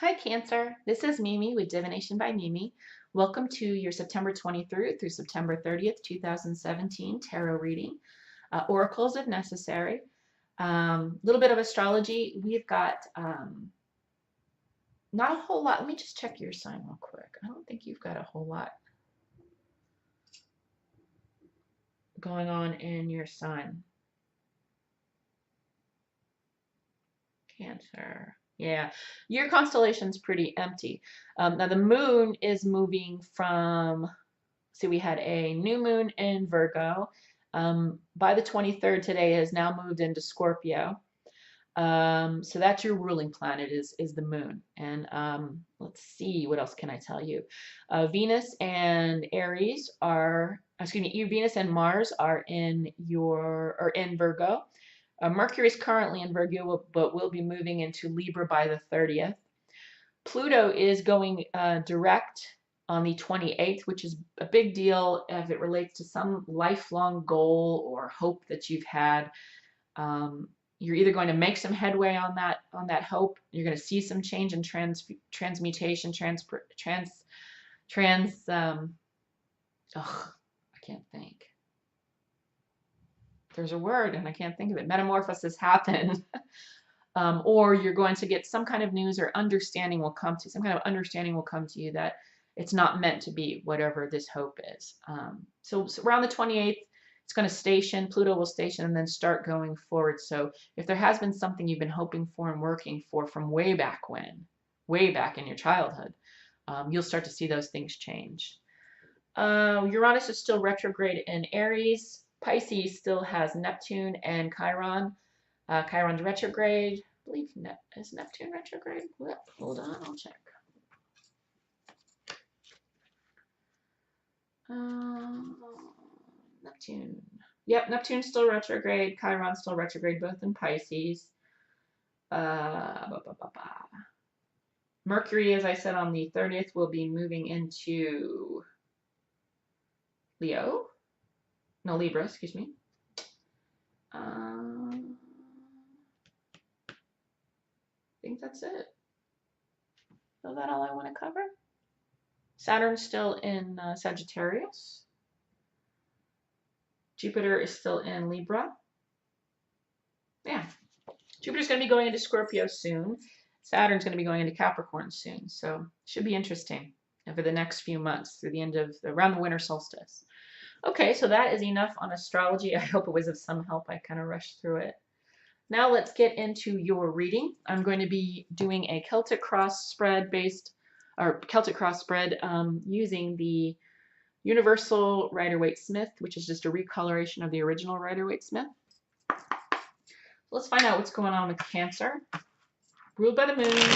Hi Cancer, this is Mimi with Divination by Mimi. Welcome to your September 23rd through September 30th, 2017 tarot reading. Oracles if necessary. Little bit of astrology. We've got not a whole lot. Let me just check your sign real quick. I don't think you've got a whole lot going on in your sign. Cancer. Yeah, your constellation's pretty empty. Now the moon is moving from, see, we had a new moon in Virgo. By the 23rd today, it has now moved into Scorpio. So that's your ruling planet is the moon. And let's see, what else can I tell you? Venus and Aries are, excuse me, Venus and Mars are in in Virgo. Mercury is currently in Virgo, but will be moving into Libra by the 30th. Pluto is going direct on the 28th, which is a big deal if it relates to some lifelong goal or hope that you've had. You're either going to make some headway on that hope. You're going to see some change in transmutation, I can't think. There's a word and I can't think of it. Metamorphosis happen. Or you're going to get some kind of news or understanding will come to some kind of understanding will come to you that it's not meant to be whatever this hope is. So around the 28th, it's going to station, Pluto will station and then start going forward. So if there has been something you've been hoping for and working for from way back when, way back in your childhood, you'll start to see those things change. Uranus is still retrograde in Aries. Pisces still has Neptune and Chiron. Chiron's retrograde. I believe is Neptune retrograde? Hold on, I'll check. Neptune. Yep, Neptune's still retrograde. Chiron's still retrograde, both in Pisces. Mercury, as I said, on the 30th will be moving into Leo. No, Libra, excuse me. I think that's it. Is that all I want to cover? Saturn's still in Sagittarius. Jupiter is still in Libra. Yeah. Jupiter's going to be going into Scorpio soon. Saturn's going to be going into Capricorn soon. So should be interesting over the next few months through the end of around the winter solstice. Okay, so that is enough on astrology. I hope it was of some help. I kind of rushed through it. Now let's get into your reading. I'm going to be doing a Celtic cross spread using the Universal Rider-Waite-Smith, which is just a recoloration of the original Rider-Waite-Smith. Let's find out what's going on with Cancer. Ruled by the moon.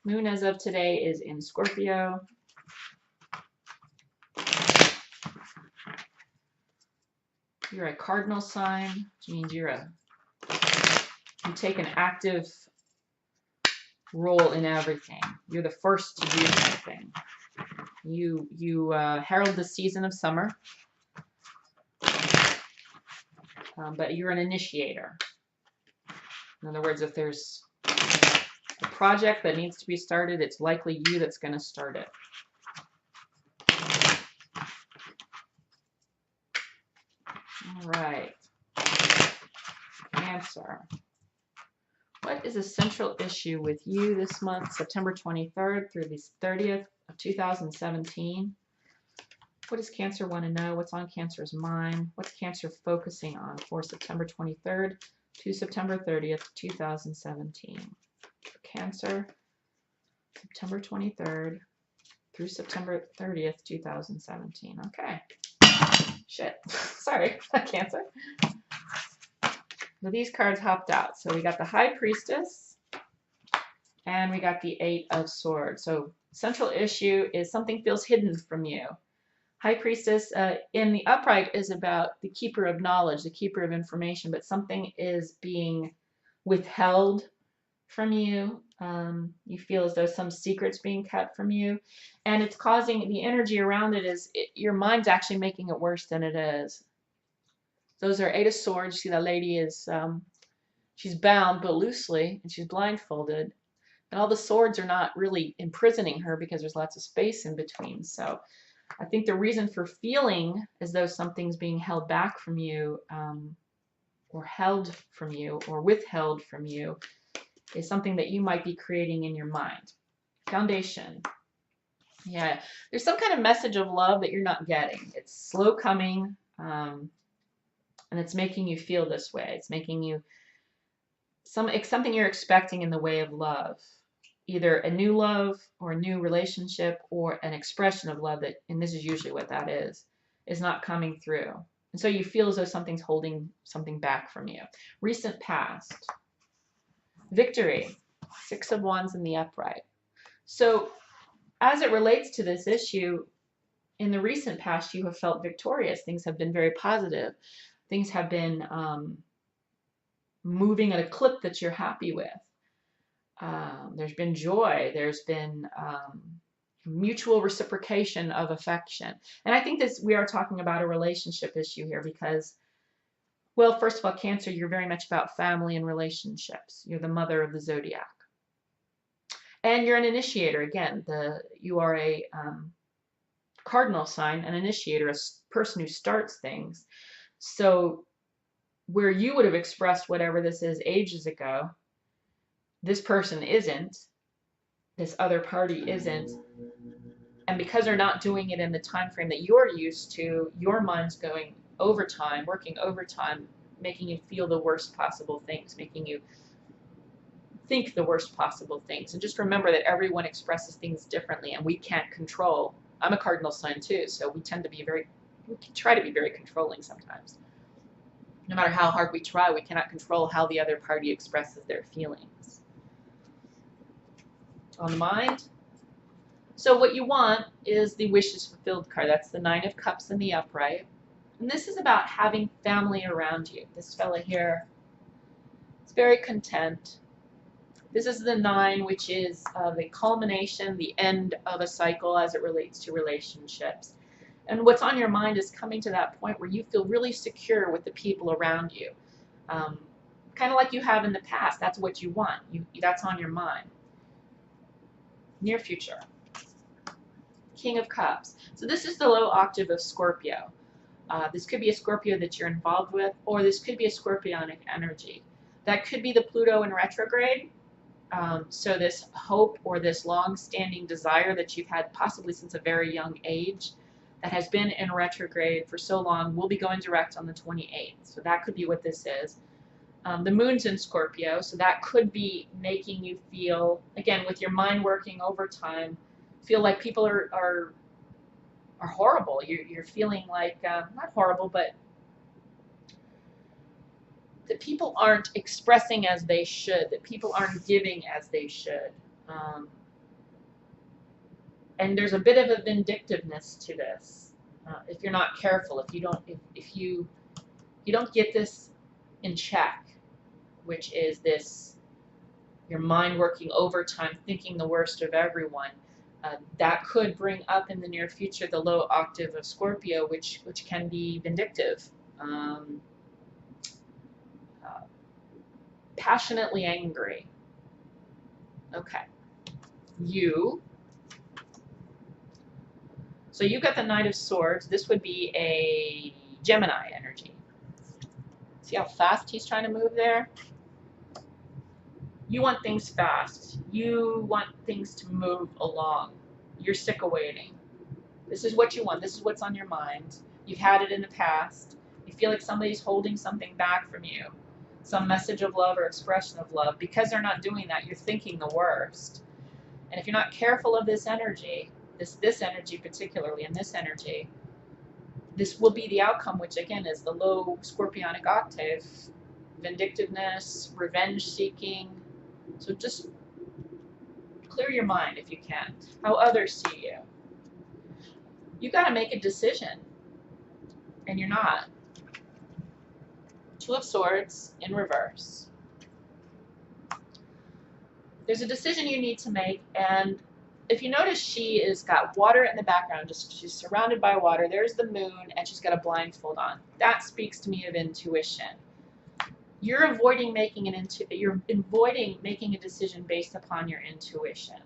Moon as of today is in Scorpio. You're a cardinal sign, which means you take an active role in everything. You're the first to do something. You herald the season of summer, but you're an initiator. In other words, if there's a project that needs to be started, it's likely you that's going to start it. All right. Cancer. What is a central issue with you this month, September 23rd through the 30th of 2017? What does Cancer want to know? What's on Cancer's mind? What's Cancer focusing on for September 23rd to September 30th, 2017? For Cancer, September 23rd through September 30th, 2017. Okay. Shit. Sorry, Cancer. So these cards hopped out. So we got the High Priestess and we got the Eight of Swords. So central issue is something feels hidden from you. High Priestess in the upright is about the keeper of knowledge, the keeper of information, but something is being withheld from you. You feel as though some secret's being kept from you, and it's causing the energy around it your mind's actually making it worse than it is. Those are Eight of Swords. You see that lady is she's bound but loosely and she's blindfolded. And all the swords are not really imprisoning her because there's lots of space in between. So I think the reason for feeling as though something's being held back from you, or held from you, or withheld from you, is something that you might be creating in your mind. Foundation. Yeah, there's some kind of message of love that you're not getting. It's slow coming, and it's making you feel this way. It's making you it's something you're expecting in the way of love, either a new love or a new relationship or an expression of love that, and this is usually what that is not coming through. And so you feel as though something's holding something back from you. Recent past. Victory. 6 of Wands in the upright. So as it relates to this issue, in the recent past, you have felt victorious. Things have been very positive. Things have been moving at a clip that you're happy with. There's been joy. There's been mutual reciprocation of affection. And I think we are talking about a relationship issue here because, well, first of all, Cancer, you're very much about family and relationships. You're the mother of the zodiac. And you're an initiator. Again, you are a cardinal sign, an initiator, a person who starts things. So where you would have expressed whatever this is ages ago, this person isn't, this other party isn't, and because they're not doing it in the time frame that you're used to, your mind's going overtime, working overtime, making you feel the worst possible things, making you think the worst possible things. And just remember that everyone expresses things differently, and we can't control. I'm a cardinal sign too, so we tend to be we can try to be very controlling sometimes. No matter how hard we try, we cannot control how the other party expresses their feelings. On the mind. So what you want is the wishes fulfilled card. That's the 9 of Cups in the upright. And this is about having family around you. This fella here is very content. This is the 9, which is the culmination, the end of a cycle as it relates to relationships. And what's on your mind is coming to that point where you feel really secure with the people around you. Kind of like you have in the past. That's what you want. That's on your mind. Near future. King of Cups. So this is the low octave of Scorpio. This could be a Scorpio that you're involved with, or this could be a Scorpionic energy. That could be the Pluto in retrograde. So this hope or this long-standing desire that you've had possibly since a very young age that has been in retrograde for so long will be going direct on the 28th. So that could be what this is. The moon's in Scorpio, so that could be making you feel, again, with your mind working overtime, feel like people are horrible. You're feeling like, not horrible, but that people aren't expressing as they should, that people aren't giving as they should. And there's a bit of a vindictiveness to this. If you're not careful, if you don't get this in check, which is this, your mind working overtime, thinking the worst of everyone, that could bring up in the near future the low octave of Scorpio, which can be vindictive. Passionately angry. Okay. So you got the Knight of Swords. This would be a Gemini energy. See how fast he's trying to move there? You want things fast. You want things to move along. You're sick of waiting. This is what you want. This is what's on your mind. You've had it in the past. You feel like somebody's holding something back from you. Some message of love or expression of love. Because they're not doing that, you're thinking the worst. And if you're not careful of this energy, this energy particularly, and this energy, this will be the outcome, which again is the low Scorpionic octave, vindictiveness, revenge seeking. So just clear your mind if you can. How others see you. You got to make a decision, and you're not. 2 of Swords in reverse. There's a decision you need to make, and if you notice, she has got water in the background. She's surrounded by water. There's the moon, and she's got a blindfold on. That speaks to me of intuition. you're avoiding making a decision based upon your intuition.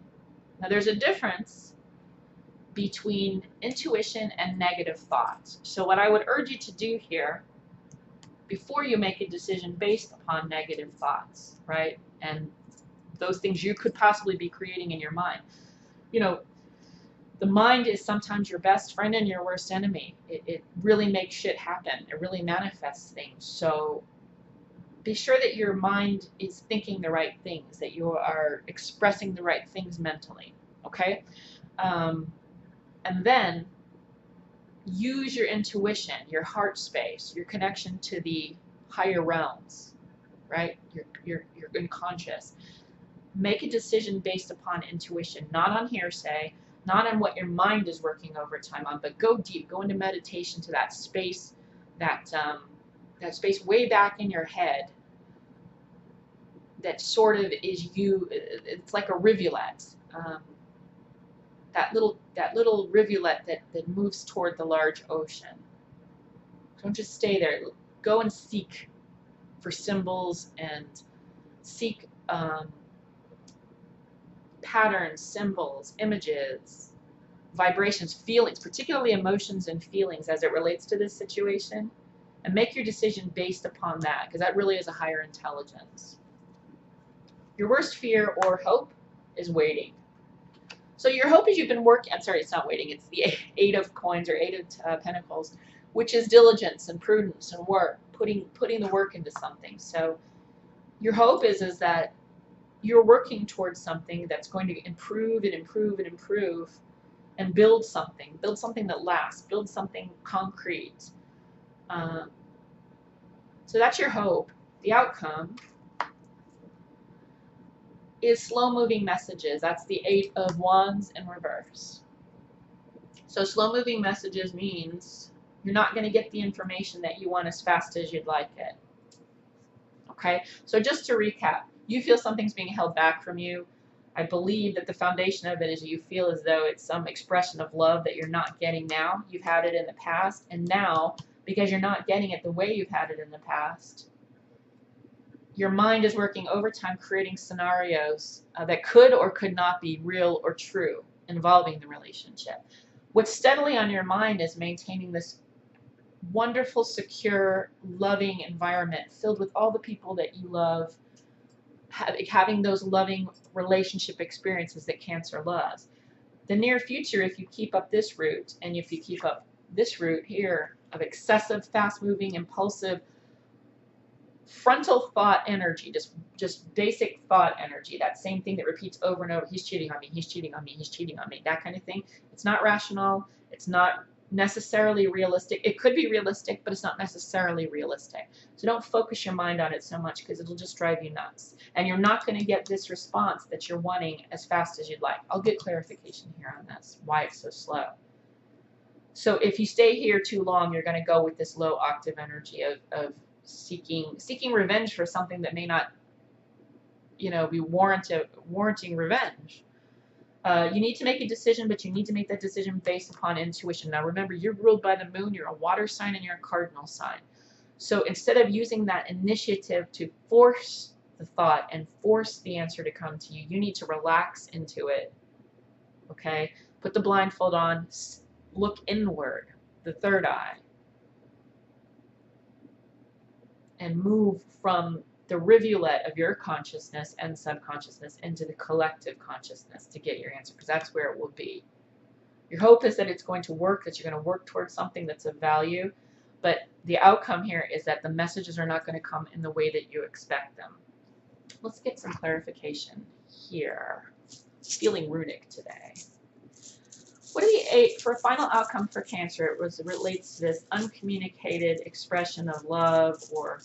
Now there's a difference between intuition and negative thoughts. So what I would urge you to do here, before you make a decision based upon negative thoughts, right, and those things you could possibly be creating in your mind, you know, the mind is sometimes your best friend and your worst enemy. It really makes shit happen. It really manifests things. So be sure that your mind is thinking the right things, that you are expressing the right things mentally, okay? And then use your intuition, your heart space, your connection to the higher realms, right? Your unconscious. Make a decision based upon intuition, not on hearsay, not on what your mind is working overtime on, but go deep, go into meditation to that space, that space way back in your head that sort of is you. It's like a rivulet, that little rivulet that moves toward the large ocean. Don't just stay there. Go and seek for symbols and seek patterns, symbols, images, vibrations, feelings, particularly emotions and feelings as it relates to this situation, and make your decision based upon that, because that really is a higher intelligence. Your worst fear or hope is waiting. So your hope is you've been working, I'm sorry, it's not waiting, it's the Eight of Coins or Eight of Pentacles, which is diligence and prudence and work, putting the work into something. So your hope is that you're working towards something that's going to improve and improve and improve and build something that lasts, build something concrete. So that's your hope. The outcome is slow-moving messages. That's the Eight of Wands in reverse. So slow-moving messages means you're not going to get the information that you want as fast as you'd like it. Okay? So just to recap, you feel something's being held back from you. I believe that the foundation of it is you feel as though it's some expression of love that you're not getting now. You've had it in the past, and now, because you're not getting it the way you've had it in the past, your mind is working overtime creating scenarios that could or could not be real or true involving the relationship. What's steadily on your mind is maintaining this wonderful, secure, loving environment filled with all the people that you love, having those loving relationship experiences that Cancer loves. The near future, if you keep up this route, and if you keep up this route here of excessive, fast-moving, impulsive, frontal thought energy, just basic thought energy, that same thing that repeats over and over, he's cheating on me, he's cheating on me, he's cheating on me, that kind of thing. It's not rational, it's not necessarily realistic. It could be realistic, but it's not necessarily realistic. So don't focus your mind on it so much, because it'll just drive you nuts. And you're not going to get this response that you're wanting as fast as you'd like. I'll get clarification here on this, why it's so slow. So if you stay here too long, you're going to go with this low octave energy of seeking revenge for something that may not, be warranting revenge. You need to make a decision, but you need to make that decision based upon intuition. Now remember, you're ruled by the moon, you're a water sign, and you're a cardinal sign. So instead of using that initiative to force the thought and force the answer to come to you, you need to relax into it. Okay? Put the blindfold on, look inward, the third eye, and move from the rivulet of your consciousness and subconsciousness into the collective consciousness to get your answer, because that's where it will be. Your hope is that it's going to work, that you're going to work towards something that's of value, but the outcome here is that the messages are not going to come in the way that you expect them. Let's get some clarification here. Feeling runic today. What are the eight for a final outcome for Cancer? It relates to this uncommunicated expression of love or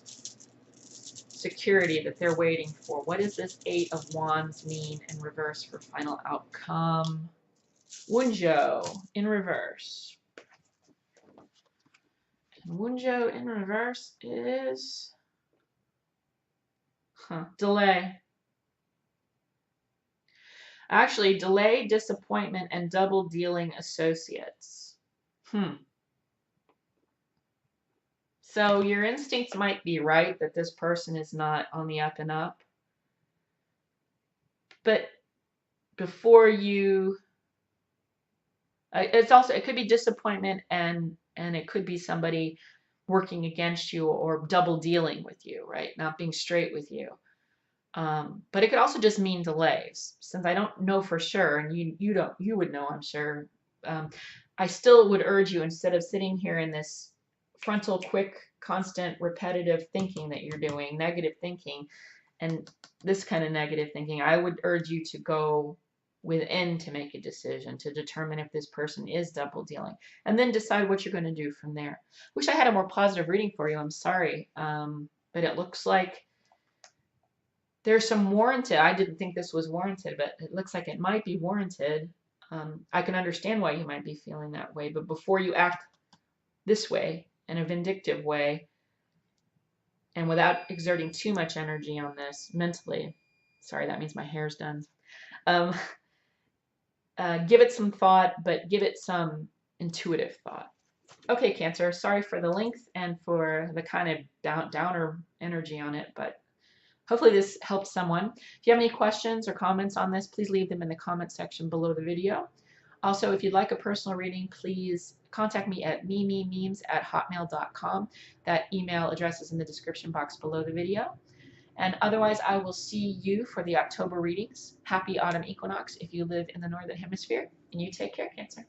security that they're waiting for. What does this Eight of Wands mean in reverse for final outcome? Wunjo in reverse. And Wunjo in reverse is delay. Actually, delay, disappointment, and double dealing associates. So your instincts might be right that this person is not on the up and up, but before you, it's also, it could be disappointment, and it could be somebody working against you or double dealing with you, right? Not being straight with you. But it could also just mean delays. Since I don't know for sure, and you would know, I'm sure. Um, I still would urge you, instead of sitting here in this frontal, quick, constant, repetitive thinking that you're doing, negative thinking, and this kind of negative thinking, I would urge you to go within to make a decision to determine if this person is double dealing, and then decide what you're going to do from there. Wish I had a more positive reading for you. I'm sorry, but it looks like there's some warranted. I didn't think this was warranted, but it looks like it might be warranted. I can understand why you might be feeling that way, but before you act this way, in a vindictive way, and without exerting too much energy on this mentally, sorry, that means my hair's done. Um, give it some thought, but give it some intuitive thought. Okay, Cancer, sorry for the length and for the kind of downer energy on it, but hopefully this helps someone. If you have any questions or comments on this, please leave them in the comment section below the video. Also, if you'd like a personal reading, please contact me at mememes@hotmail.com. That email address is in the description box below the video. And otherwise, I will see you for the October readings. Happy autumn equinox if you live in the Northern Hemisphere. And you take care, Cancer.